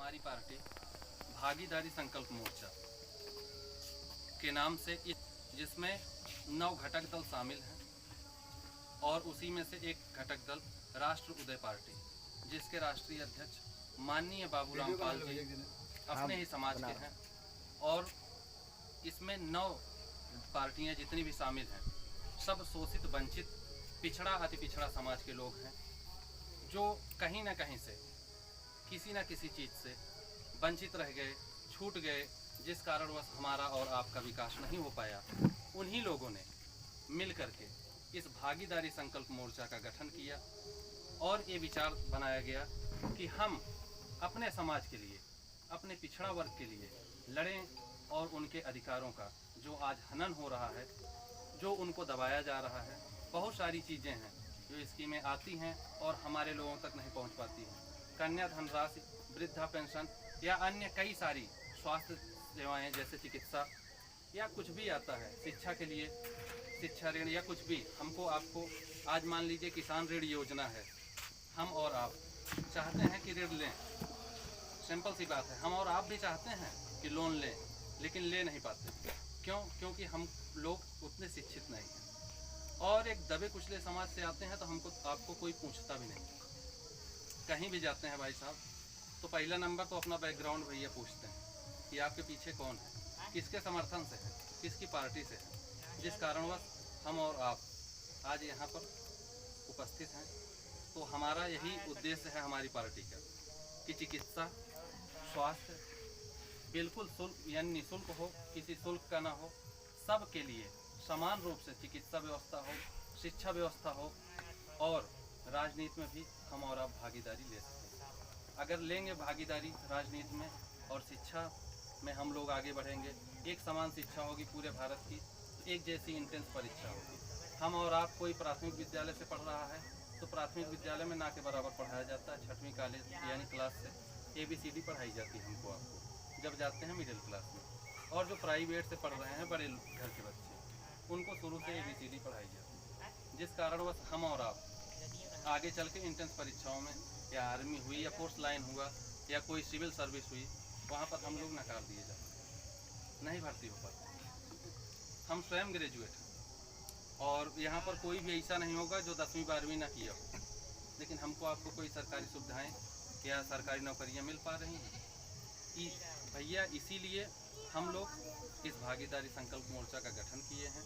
हमारी पार्टी भागीदारी संकल्प मोर्चा के नाम से जिसमें 9 घटक दल शामिल हैं और उसी में से एक घटक दल राष्ट्र उदय पार्टी, जिसके राष्ट्रीय अध्यक्ष माननीय बाबूराम पाल जी अपने ही समाज के हैं। और इसमें 9 पार्टियां जितनी भी शामिल हैं सब शोषित, वंचित, पिछड़ा, अति पिछड़ा समाज के लोग हैं जो कहीं ना कहीं से किसी न किसी चीज़ से वंचित रह गए, छूट गए, जिस कारणवश हमारा और आपका विकास नहीं हो पाया। उन्हीं लोगों ने मिल करके इस भागीदारी संकल्प मोर्चा का गठन किया और ये विचार बनाया गया कि हम अपने समाज के लिए, अपने पिछड़ा वर्ग के लिए लड़ें और उनके अधिकारों का जो आज हनन हो रहा है, जो उनको दबाया जा रहा है, बहुत सारी चीज़ें हैं जो स्कीमें आती हैं और हमारे लोगों तक नहीं पहुंच पाती हैं। कन्या धनराशि, वृद्धा पेंशन या अन्य कई सारी स्वास्थ्य सेवाएं जैसे चिकित्सा या कुछ भी आता है, शिक्षा के लिए शिक्षा ऋण या कुछ भी, हमको आपको आज मान लीजिए किसान ऋण योजना है, हम और आप चाहते हैं कि ऋण लें, सिंपल सी बात है। हम और आप भी चाहते हैं कि लोन लें, लेकिन ले नहीं पाते। क्यों? क्योंकि हम लोग उतने शिक्षित नहीं हैं और एक दबे कुचले समाज से आते हैं, तो हमको आपको कोई पूछता भी नहीं। कहीं भी जाते हैं भाई साहब, तो पहला नंबर तो अपना बैकग्राउंड भैया पूछते हैं कि आपके पीछे कौन है, किसके समर्थन से है, किसकी पार्टी से है। जिस कारणवश हम और आप आज यहाँ पर उपस्थित हैं, तो हमारा यही उद्देश्य है हमारी पार्टी का कि चिकित्सा, स्वास्थ्य बिल्कुल शुल्क यानी निःशुल्क हो, किसी शुल्क का ना हो, सब के लिए समान रूप से चिकित्सा व्यवस्था हो, शिक्षा व्यवस्था हो और राजनीति में भी हम और आप भागीदारी ले सकें। अगर लेंगे भागीदारी राजनीति में और शिक्षा में हम लोग आगे बढ़ेंगे, एक समान शिक्षा होगी पूरे भारत की, एक जैसी इंटेंस परीक्षा होगी। हम और आप कोई प्राथमिक विद्यालय से पढ़ रहा है तो प्राथमिक विद्यालय में ना के बराबर पढ़ाया जाता है, 6वीं कॉलेज यानी क्लास से ABCD पढ़ाई जाती है हमको आपको जब जाते हैं मिडिल क्लास में। और जो प्राइवेट से पढ़ रहे हैं बड़े घर के बच्चे, उनको शुरू से ABCD पढ़ाई जाती है। जिस कारणवश हम और आप आगे चल के इंटेंस परीक्षाओं में, या आर्मी हुई या फोर्स लाइन हुआ या कोई सिविल सर्विस हुई, वहाँ पर हम लोग नकार दिए जाते हैं, नहीं भर्ती हो पाते। हम स्वयं ग्रेजुएट हैं और यहाँ पर कोई भी ऐसा नहीं होगा जो 10वीं 12वीं ना किया हो, लेकिन हमको आपको कोई सरकारी सुविधाएं या सरकारी नौकरियाँ मिल पा रही हैं भैया। इसीलिए हम लोग इस भागीदारी संकल्प मोर्चा का गठन किए हैं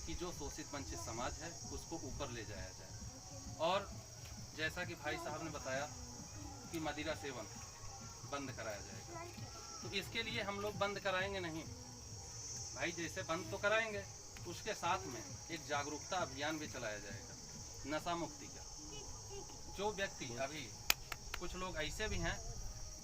कि जो शोषित वंचित समाज है उसको ऊपर ले जाया जाए। और जैसा कि भाई साहब ने बताया कि मदिरा सेवन बंद कराया जाएगा, तो इसके लिए हम लोग बंद कराएंगे नहीं भाई, जैसे बंद तो कराएंगे, उसके साथ में एक जागरूकता अभियान भी चलाया जाएगा नशा मुक्ति का। जो व्यक्ति, अभी कुछ लोग ऐसे भी हैं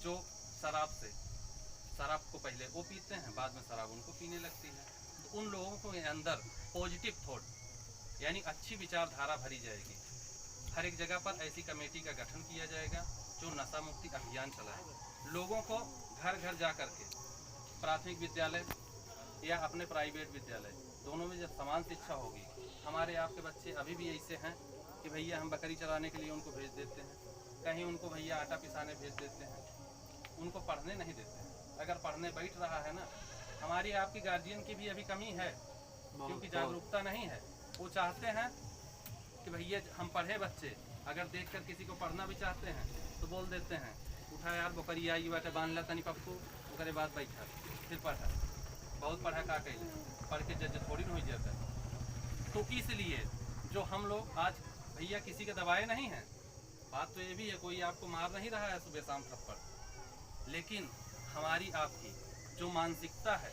जो शराब को पहले वो पीते हैं, बाद में शराब उनको पीने लगती है, तो उन लोगों को अंदर पॉजिटिव थॉट यानी अच्छी विचारधारा भरी जाएगी। हर एक जगह पर ऐसी कमेटी का गठन किया जाएगा जो नशा मुक्ति अभियान चलाए। लोगों को घर घर जा कर के प्राथमिक विद्यालय या अपने प्राइवेट विद्यालय दोनों में जब समान शिक्षा होगी, हमारे आपके बच्चे अभी भी ऐसे हैं कि भैया हम बकरी चराने के लिए उनको भेज देते हैं, कहीं उनको भैया आटा पिसाने भेज देते हैं, उनको पढ़ने नहीं देते हैं। अगर पढ़ने बैठ रहा है ना, हमारी आपकी गार्जियन की भी अभी कमी है, क्योंकि जागरूकता नहीं है। वो चाहते हैं कि भैया हम पढ़े बच्चे, अगर देखकर किसी को पढ़ना भी चाहते हैं तो बोल देते हैं, उठा यार बकरी आई बैठे बांध ला तनी पप्पू, उसके बाद बैठा फिर पढ़ा, बहुत पढ़ा का कहीं पढ़ के जज थोड़ी न हो जाता है। तो इसलिए जो हम लोग आज भैया किसी के दबाए नहीं हैं, बात तो ये भी है कोई आपको मार नहीं रहा है सुबह शाम थप्पड़, लेकिन हमारी आपकी जो मानसिकता है,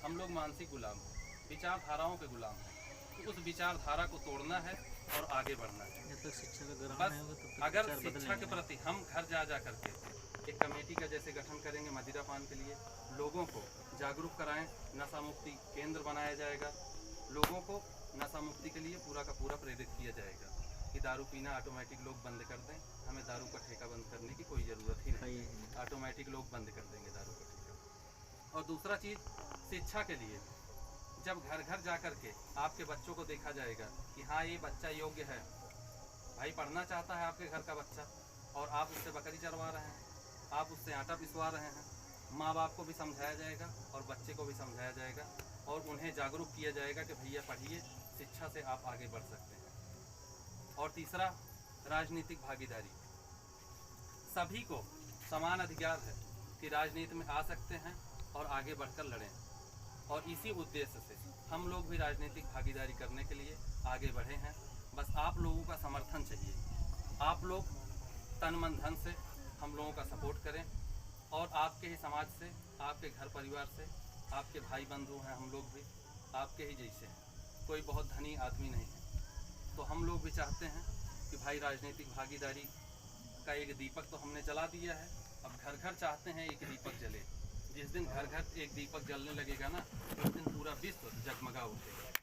हम लोग मानसिक गुलाम हैं, विचारधाराओं के गुलाम हैं। तो उस विचारधारा को तोड़ना है और आगे बढ़ना है। जब तक शिक्षा का ग्रहण बस नहीं होगा तब तक अगर शिक्षा के प्रति हम घर जा करके एक कमेटी का जैसे गठन करेंगे मदिरा पान के लिए, लोगों को जागरूक कराएं, नशा मुक्ति केंद्र बनाया जाएगा, लोगों को नशा मुक्ति के लिए पूरा का पूरा प्रेरित किया जाएगा कि दारू पीना ऑटोमेटिक लोग बंद कर दें, हमें दारू का ठेका बंद करने की कोई ज़रूरत ही नहीं, ऑटोमेटिक लोग बंद कर देंगे दारू का ठेका। और दूसरा चीज़, शिक्षा के लिए जब घर घर जा कर के आपके बच्चों को देखा जाएगा कि हाँ ये बच्चा योग्य है, भाई पढ़ना चाहता है आपके घर का बच्चा और आप उससे बकरी चरवा रहे हैं, आप उससे आटा पिसवा रहे हैं। माँ बाप को भी समझाया जाएगा और बच्चे को भी समझाया जाएगा और उन्हें जागरूक किया जाएगा कि भैया पढ़िए, शिक्षा से आप आगे बढ़ सकते हैं। और तीसरा, राजनीतिक भागीदारी। सभी को समान अधिकार है कि राजनीति में आ सकते हैं और आगे बढ़कर लड़ें। और इसी उद्देश्य से हम लोग भी राजनीतिक भागीदारी करने के लिए आगे बढ़े हैं। बस आप लोगों का समर्थन चाहिए। आप लोग तन मन धन से हम लोगों का सपोर्ट करें और आपके ही समाज से, आपके घर परिवार से, आपके भाई बंधु हैं, हम लोग भी आपके ही जैसे हैं, कोई बहुत धनी आदमी नहीं है। तो हम लोग भी चाहते हैं कि भाई राजनीतिक भागीदारी का एक दीपक तो हमने जला दिया है, अब घर घर चाहते हैं एक दीपक जले। जिस दिन घर घर एक दीपक जलने लगेगा ना, उस दिन पूरा विश्व जगमगा उठेगा।